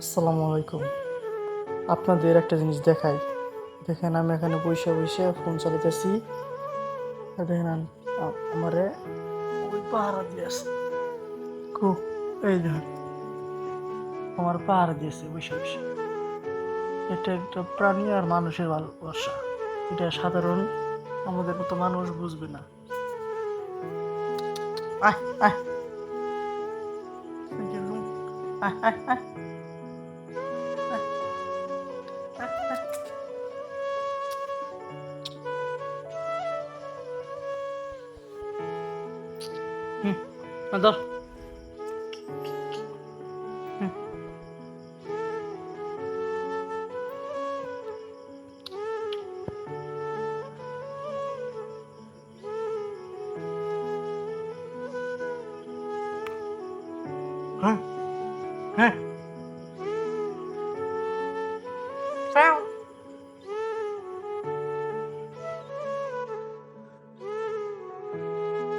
আসসালামু আলাইকুম। আপনাদের একটা জিনিস দেখাই। দেখেন আমি এখানে বইসা বইসা ফোন চালাইতেছি। দেখেন আমারে ওই পাহারা দিয়েছে। খুব এই দেখেন আমার পাহারা দিয়েছে বইসা বইসা। এটা একটা প্রাণী আর মানুষের ভালোবাসা। এটা সাধারণ আমাদের মতো মানুষ বুঝবে না। আয় আয় গেলুম। আয় আয় আয় আয় আয় আয়। হুম, ধর।